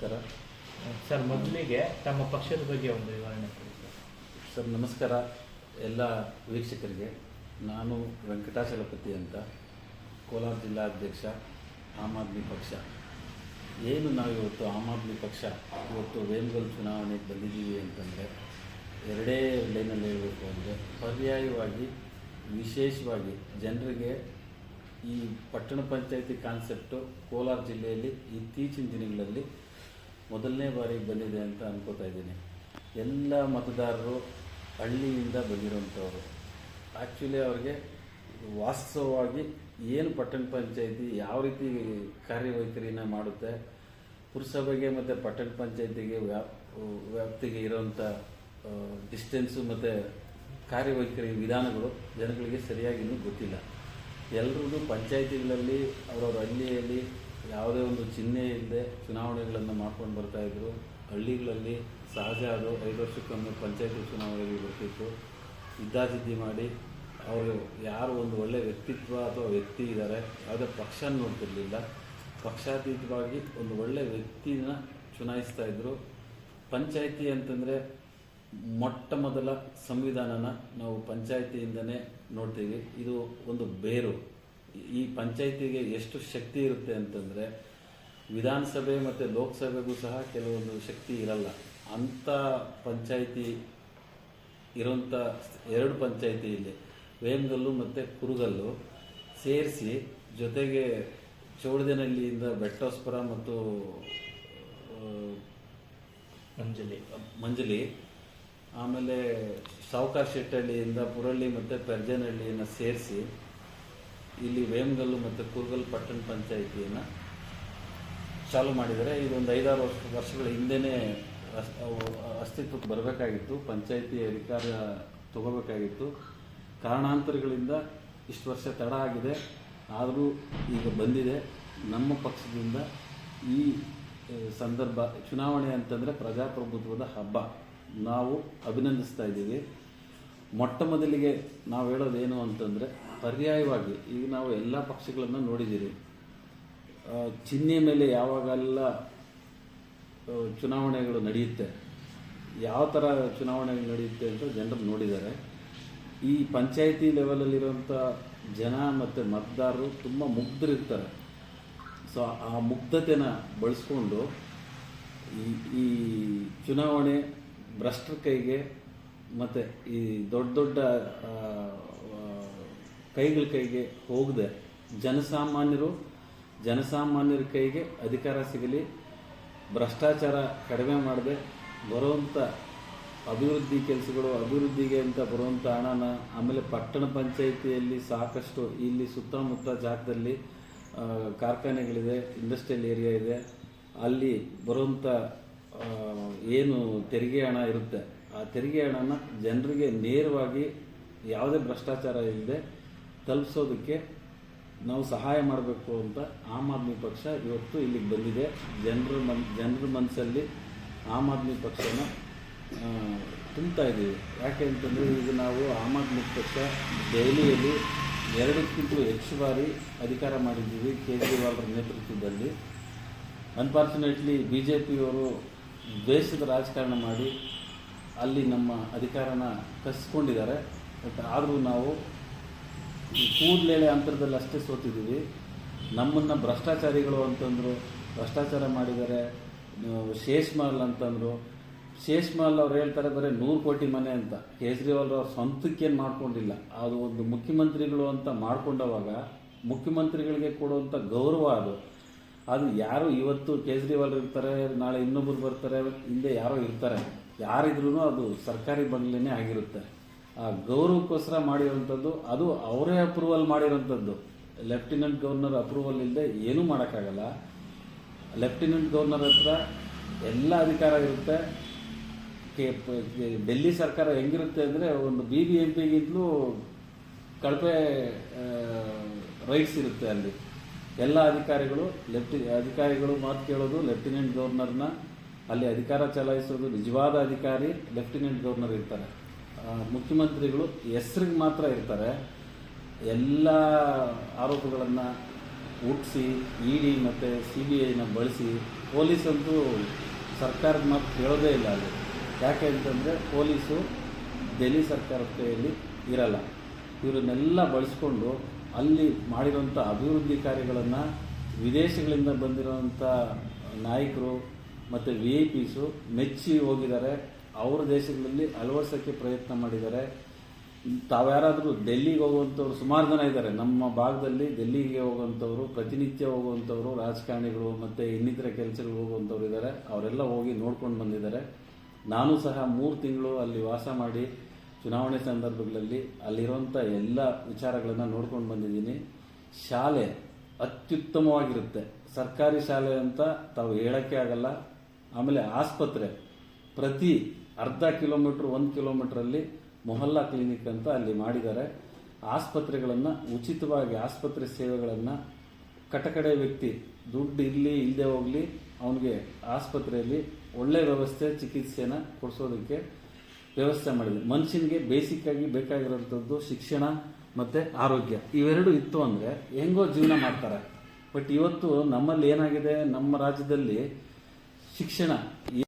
ನಮಸ್ಕಾರ ಸರ್. ಮೊದಲಿಗೆ ತಮ್ಮ ಪಕ್ಷದ ಬಗ್ಗೆ ಒಂದು ವಿವರಣೆ ಕೊಡಿ ಸರ್. ನಮಸ್ಕಾರ ಎಲ್ಲ ವೀಕ್ಷಕರಿಗೆ. ನಾನು ವೆಂಕಟಾಚಲಪತಿ ಅಂತ, ಕೋಲಾರ ಜಿಲ್ಲಾಧ್ಯಕ್ಷ, ಆಮ್ ಆದ್ಮಿ ಪಕ್ಷ. ಏನು ನಾವಿವತ್ತು ಆಮ್ ಆದ್ಮಿ ಪಕ್ಷ ಇವತ್ತು ವೇಮಗಲ್ ಚುನಾವಣೆಗೆ ಬಂದಿದ್ದೀವಿ ಅಂತಂದರೆ ಎರಡೇ ಲೈನಲ್ಲಿ ಹೇಳಬೇಕು ಅಂದರೆ, ಪರ್ಯಾಯವಾಗಿ ವಿಶೇಷವಾಗಿ ಜನರಿಗೆ ಈ ಪಟ್ಟಣ ಪಂಚಾಯತಿ ಕಾನ್ಸೆಪ್ಟು ಕೋಲಾರ ಜಿಲ್ಲೆಯಲ್ಲಿ ಇತ್ತೀಚಿನ ದಿನಗಳಲ್ಲಿ ಮೊದಲನೇ ಬಾರಿಗೆ ಬಂದಿದೆ ಅಂತ ಅನ್ಕೋತಾ ಇದ್ದೀನಿ. ಎಲ್ಲ ಮತದಾರರು ಹಳ್ಳಿಯಿಂದ ಬಂದಿರೋಂಥವ್ರು. ಆ್ಯಕ್ಚುಲಿ ಅವ್ರಿಗೆ ವಾಸ್ತವವಾಗಿ ಏನು ಪಟ್ಟಣ ಪಂಚಾಯತಿ ಯಾವ ರೀತಿ ಕಾರ್ಯವೈಖರಿನ ಮಾಡುತ್ತೆ, ಪುರಸಭೆಗೆ ಮತ್ತು ಪಟ್ಟಣ ಪಂಚಾಯತಿಗೆ ವ್ಯಾಪ್ತಿಗೆ ಇರೋಂಥ ಡಿಸ್ಟೆನ್ಸು ಮತ್ತು ಕಾರ್ಯವೈಖರಿ ವಿಧಾನಗಳು ಜನಗಳಿಗೆ ಸರಿಯಾಗಿ ಇನ್ನೂ ಗೊತ್ತಿಲ್ಲ. ಎಲ್ರಿಗೂ ಪಂಚಾಯತಿಗಳಲ್ಲಿ ಅವರವ್ರ ಹಳ್ಳಿಯಲ್ಲಿ ಯಾವುದೇ ಒಂದು ಚಿಹ್ನೆ ಇಲ್ಲದೆ ಚುನಾವಣೆಗಳನ್ನು ಮಾಡ್ಕೊಂಡು ಬರ್ತಾಯಿದ್ರು. ಹಳ್ಳಿಗಳಲ್ಲಿ ಸಹಜ ಅದು 5 ವರ್ಷಕ್ಕೊಮ್ಮೆ ಪಂಚಾಯತಿ ಚುನಾವಣೆಗೆ ಬರ್ತಿತ್ತು. ಇದ್ದಾಜಿದ್ದಿ ಮಾಡಿ ಅವರು ಯಾರು ಒಂದು ಒಳ್ಳೆಯ ವ್ಯಕ್ತಿತ್ವ ಅಥವಾ ವ್ಯಕ್ತಿ ಇದ್ದಾರೆ, ಯಾವುದೇ ಪಕ್ಷ ನೋಡ್ತಿರಲಿಲ್ಲ, ಪಕ್ಷಾತೀತವಾಗಿ ಒಂದು ಒಳ್ಳೆಯ ವ್ಯಕ್ತಿನ ಚುನಾಯಿಸ್ತಾಯಿದ್ರು. ಪಂಚಾಯತಿ ಅಂತಂದರೆ ಮೊಟ್ಟ ಮೊದಲ ಸಂವಿಧಾನನ ನಾವು ಪಂಚಾಯತಿಯಿಂದನೇ ನೋಡ್ತೀವಿ. ಇದು ಒಂದು ಬೇರು. ಈ ಪಂಚಾಯತಿಗೆ ಎಷ್ಟು ಶಕ್ತಿ ಇರುತ್ತೆ ಅಂತಂದರೆ, ವಿಧಾನಸಭೆ ಮತ್ತು ಲೋಕಸಭೆಗೂ ಸಹ ಕೆಲವೊಂದು ಶಕ್ತಿ ಇರಲ್ಲ. ಅಂಥ ಪಂಚಾಯತಿ ಇರೋಂಥ 2 ಪಂಚಾಯತಿ ಇಲ್ಲಿ ವೇಮಗಲ್ಲು ಮತ್ತು ಕುರುಗಲ್ಲು ಸೇರಿಸಿ, ಜೊತೆಗೆ ಚೌಡದೇನಹಳ್ಳಿಯಿಂದ ಬೆಟ್ಟೋಸ್ಪುರ ಮತ್ತು ಮಂಜಲಿ, ಆಮೇಲೆ ಸಾವುಕಾರ ಶೆಟ್ಟಹಳ್ಳಿಯಿಂದ ಪುರಳ್ಳಿ ಮತ್ತು ಪೆರ್ಜನಹಳ್ಳಿಯನ್ನು ಸೇರಿಸಿ ಇಲ್ಲಿ ವೇಮಗಲ್ಲು ಮತ್ತು ಕುರುಗಲ್ ಪಟ್ಟಣ ಪಂಚಾಯಿತಿಯನ್ನು ಚಾಲೂ ಮಾಡಿದ್ದಾರೆ. ಇದೊಂದು 5-6 ವರ್ಷಗಳ ಹಿಂದೆಯೇ ಅಸ್ತಿತ್ವಕ್ಕೆ ಬರಬೇಕಾಗಿತ್ತು, ಪಂಚಾಯಿತಿ ಅಧಿಕಾರ ತಗೋಬೇಕಾಗಿತ್ತು. ಕಾರಣಾಂತರಗಳಿಂದ ಇಷ್ಟು ವರ್ಷ ತಡ ಆಗಿದೆ, ಆದರೂ ಈಗ ಬಂದಿದೆ. ನಮ್ಮ ಪಕ್ಷದಿಂದ ಈ ಸಂದರ್ಭ, ಚುನಾವಣೆ ಅಂತಂದರೆ ಪ್ರಜಾಪ್ರಭುತ್ವದ ಹಬ್ಬ, ನಾವು ಅಭಿನಂದಿಸ್ತಾ ಇದ್ದೀವಿ. ಮೊಟ್ಟ ಮೊದಲಿಗೆ ನಾವು ಹೇಳೋದೇನು ಅಂತಂದರೆ, ಪರ್ಯಾಯವಾಗಿ ಈಗ ನಾವು ಎಲ್ಲ ಪಕ್ಷಗಳನ್ನು ನೋಡಿದ್ದೀರಿ. ಚಿಹ್ನೆ ಮೇಲೆ ಯಾವಾಗೆಲ್ಲ ಚುನಾವಣೆಗಳು ನಡೆಯುತ್ತೆ, ಯಾವ ಥರ ಚುನಾವಣೆಗಳು ನಡೆಯುತ್ತೆ ಅಂತ ಜನರು ನೋಡಿದ್ದಾರೆ. ಈ ಪಂಚಾಯಿತಿ ಲೆವೆಲಲ್ಲಿರುವಂಥ ಜನ ಮತ್ತು ಮತದಾರರು ತುಂಬ ಮುಗ್ಧರಿರ್ತಾರೆ. ಸೊ ಆ ಮುಗ್ಧತೆನ ಬಳಸ್ಕೊಂಡು ಈ ಚುನಾವಣೆ ಭ್ರಷ್ಟರ ಕೈಗೆ ಮತ್ತು ಈ ದೊಡ್ಡ ದೊಡ್ಡ ಕೈಗಳ ಕೈಗೆ ಹೋಗದೆ ಜನಸಾಮಾನ್ಯರ ಕೈಗೆ ಅಧಿಕಾರ ಸಿಗಲಿ, ಭ್ರಷ್ಟಾಚಾರ ಕಡಿಮೆ ಮಾಡದೆ ಬರುವಂಥ ಅಭಿವೃದ್ಧಿ ಕೆಲಸಗಳು, ಅಭಿವೃದ್ಧಿಗೆ ಅಂತ ಬರುವಂಥ ಹಣನ, ಆಮೇಲೆ ಪಟ್ಟಣ ಪಂಚಾಯಿತಿಯಲ್ಲಿ ಸಾಕಷ್ಟು ಇಲ್ಲಿ ಸುತ್ತಮುತ್ತ ಜಾಗದಲ್ಲಿ ಕಾರ್ಖಾನೆಗಳಿದೆ, ಇಂಡಸ್ಟ್ರಿಯಲ್ ಏರಿಯಾ ಇದೆ, ಅಲ್ಲಿ ಬರುವಂಥ ಏನು ತೆರಿಗೆ ಹಣ ಇರುತ್ತೆ, ಆ ತೆರಿಗೆ ಹಣನ ಜನರಿಗೆ ನೇರವಾಗಿ ಯಾವುದೇ ಭ್ರಷ್ಟಾಚಾರ ಇಲ್ಲದೆ ತಲುಪಿಸೋದಕ್ಕೆ ನಾವು ಸಹಾಯ ಮಾಡಬೇಕು ಅಂತ ಆಮ್ ಆದ್ಮಿ ಪಕ್ಷ ಇವತ್ತು ಇಲ್ಲಿಗೆ ಬಂದಿದೆ. ಜನರ ಮನಸ್ಸಲ್ಲಿ ಆಮ್ ಆದ್ಮಿ ಪಕ್ಷನ ತುಂಬ್ತಾ ಇದ್ದೀವಿ. ಯಾಕೆ ಅಂತಂದರೆ, ಈಗ ನಾವು ಆಮ್ ಆದ್ಮಿ ಪಕ್ಷ ದೆಹಲಿಯಲ್ಲಿ 2ಕ್ಕಿಂತ ಹೆಚ್ಚು ಬಾರಿ ಅಧಿಕಾರ ಮಾಡಿದ್ದೀವಿ ಕೇಜ್ರಿವಾಲ್ರ ನೇತೃತ್ವದಲ್ಲಿ. ಅನ್ಫಾರ್ಚುನೇಟ್ಲಿ BJPಯವರು ದ್ವೇಷದ ರಾಜಕಾರಣ ಮಾಡಿ ಅಲ್ಲಿ ನಮ್ಮ ಅಧಿಕಾರನ ಕಸಿಸ್ಕೊಂಡಿದ್ದಾರೆ. ಬಟ್ ಆದರೂ ನಾವು ಕೂಡಲೇ ಅಂತರದಲ್ಲಿ ಅಷ್ಟೇ ಸೋತಿದ್ದೀವಿ. ನಮ್ಮನ್ನು ಭ್ರಷ್ಟಾಚಾರಿಗಳು ಅಂತಂದರು, ಭ್ರಷ್ಟಾಚಾರ ಮಾಡಿದ್ದಾರೆ, ಶೇಷ್ಮಾಲ್ ಅಂತಂದರು. ಶೇಷ್ಮಾಲ್ ಅವ್ರು ಹೇಳ್ತಾರೆ ಬರೀ 100 ಕೋಟಿ ಮನೆ ಅಂತ. ಕೇಜ್ರಿವಾಲ್ ಅವ್ರ ಸ್ವಂತಕ್ಕೇನು ಮಾಡ್ಕೊಂಡಿಲ್ಲ, ಅದು ಒಂದು ಮುಖ್ಯಮಂತ್ರಿಗಳು ಅಂತ ಮಾಡ್ಕೊಂಡವಾಗ ಮುಖ್ಯಮಂತ್ರಿಗಳಿಗೆ ಕೊಡುವಂಥ ಗೌರವ ಅದು ಯಾರು ಇವತ್ತು ಕೇಜ್ರಿವಾಲ್ ಇರ್ತಾರೆ, ನಾಳೆ ಇನ್ನೊಬ್ಬರು ಬರ್ತಾರೆ, ಹಿಂದೆ ಯಾರೋ ಇರ್ತಾರೆ, ಯಾರಿದ್ರೂ ಅದು ಸರ್ಕಾರಿ ಬಂಗ್ಲೆನೇ ಆಗಿರುತ್ತೆ. ಆ ಗೌರವಕ್ಕೋಸ್ಕರ ಮಾಡಿರೋಂಥದ್ದು, ಅದು ಅವರೇ ಅಪ್ರೂವಲ್ ಮಾಡಿರೋಂಥದ್ದು. ಲೆಫ್ಟಿನೆಂಟ್ ಗವರ್ನರ್ ಅಪ್ರೂವಲ್ ಇಲ್ಲದೆ ಏನೂ ಮಾಡೋಕ್ಕಾಗಲ್ಲ. ಲೆಫ್ಟಿನೆಂಟ್ ಗವರ್ನರ್ ಹತ್ರ ಎಲ್ಲ ಅಧಿಕಾರ ಇರುತ್ತೆ. ಡೆಲ್ಲಿ ಸರ್ಕಾರ ಹೆಂಗಿರುತ್ತೆ ಅಂದರೆ, ಒಂದು BBMPಗಿಂತಲೂ ಕಳಪೆ ರೈಟ್ಸ್ ಇರುತ್ತೆ. ಅಲ್ಲಿ ಎಲ್ಲ ಅಧಿಕಾರಿಗಳು ಮಾತು ಕೇಳೋದು ಲೆಫ್ಟಿನೆಂಟ್ ಗವರ್ನರ್ನ, ಅಲ್ಲಿ ಅಧಿಕಾರ ಚಲಾಯಿಸೋದು ನಿಜವಾದ ಅಧಿಕಾರಿ ಲೆಫ್ಟಿನೆಂಟ್ ಗವರ್ನರ್ ಇರ್ತಾರೆ. ಮುಖ್ಯಮಂತ್ರಿಗಳು ಹೆಸರಿಗೆ ಮಾತ್ರ ಇರ್ತಾರೆ. ಎಲ್ಲ ಆರೋಪಗಳನ್ನು ಹುಟ್ಟಿಸಿ ED ಮತ್ತು CBIನ ಬಳಸಿ ಪೊಲೀಸ್ ಅಂತೂ ಸರ್ಕಾರದ ಮಾತು ಕೇಳೋದೇ ಇಲ್ಲ ಅಲ್ಲಿ. ಯಾಕೆ ಅಂತಂದರೆ ಪೊಲೀಸು ದೆಹಲಿ ಸರ್ಕಾರದ ಕೈಯಲ್ಲಿ ಇರಲ್ಲ. ಇವರನ್ನೆಲ್ಲ ಬಳಸ್ಕೊಂಡು ಅಲ್ಲಿ ಮಾಡಿರೋಂಥ ಅಭಿವೃದ್ಧಿ ಕಾರ್ಯಗಳನ್ನು ವಿದೇಶಗಳಿಂದ ಬಂದಿರೋಂಥ ನಾಯಕರು ಮತ್ತು VIP ಮೆಚ್ಚಿ ಹೋಗಿದ್ದಾರೆ. ಅವ್ರ ದೇಶಗಳಲ್ಲಿ ಅಳವಡಿಸೋಕ್ಕೆ ಪ್ರಯತ್ನ ಮಾಡಿದ್ದಾರೆ. ತಾವ್ಯಾರಾದರೂ ಡೆಲ್ಲಿಗೆ ಹೋಗುವಂಥವ್ರು ಸುಮಾರು ಜನ ಇದ್ದಾರೆ ನಮ್ಮ ಭಾಗದಲ್ಲಿ. ಡೆಲ್ಲಿಗೆ ಹೋಗುವಂಥವ್ರು, ಪ್ರತಿನಿತ್ಯ ಹೋಗುವಂಥವ್ರು, ರಾಜಕಾರಣಿಗಳು ಮತ್ತು ಇನ್ನಿತರ ಕೆಲಸಗಳು ಹೋಗುವಂಥವ್ರು ಇದ್ದಾರೆ. ಅವರೆಲ್ಲ ಹೋಗಿ ನೋಡ್ಕೊಂಡು ಬಂದಿದ್ದಾರೆ. ನಾನು ಸಹ 3 ತಿಂಗಳು ಅಲ್ಲಿ ವಾಸ ಮಾಡಿ ಚುನಾವಣೆ ಸಂದರ್ಭಗಳಲ್ಲಿ ಅಲ್ಲಿರುವಂಥ ಎಲ್ಲ ವಿಚಾರಗಳನ್ನು ನೋಡ್ಕೊಂಡು ಬಂದಿದ್ದೀನಿ. ಶಾಲೆ ಅತ್ಯುತ್ತಮವಾಗಿರುತ್ತೆ. ಸರ್ಕಾರಿ ಶಾಲೆ ಅಂತ ತಾವು ಹೇಳೋಕ್ಕೆ ಆಗಲ್ಲ. ಆಮೇಲೆ ಆಸ್ಪತ್ರೆ ಪ್ರತಿ ಅರ್ಧ ಕಿಲೋಮೀಟ್ರ್ 1 ಕಿಲೋಮೀಟ್ರಲ್ಲಿ ಮೊಹಲ್ಲಾ ಕ್ಲಿನಿಕ್ ಅಂತ ಅಲ್ಲಿ ಮಾಡಿದ್ದಾರೆ. ಆಸ್ಪತ್ರೆಗಳನ್ನು ಉಚಿತವಾಗಿ ಆಸ್ಪತ್ರೆ ಸೇವೆಗಳನ್ನು ಕಟಕಡೆ ವ್ಯಕ್ತಿ ದುಡ್ಡು ಇರಲಿ ಇಲ್ಲದೆ ಹೋಗಲಿ ಅವನಿಗೆ ಆಸ್ಪತ್ರೆಯಲ್ಲಿ ಒಳ್ಳೆ ವ್ಯವಸ್ಥೆ ಚಿಕಿತ್ಸೆನ ಕೊಡಿಸೋದಕ್ಕೆ ವ್ಯವಸ್ಥೆ ಮಾಡಿದೆ. ಮನುಷ್ಯನಿಗೆ ಬೇಸಿಕ್ಕಾಗಿ ಬೇಕಾಗಿರೋಂಥದ್ದು ಶಿಕ್ಷಣ ಮತ್ತು ಆರೋಗ್ಯ. ಇವೆರಡು ಇತ್ತು ಅಂದರೆ ಹೆಂಗೋ ಜೀವನ ಮಾಡ್ತಾರೆ. ಬಟ್ ಇವತ್ತು ನಮ್ಮಲ್ಲಿ ಏನಾಗಿದೆ, ನಮ್ಮ ರಾಜ್ಯದಲ್ಲಿ ಶಿಕ್ಷಣ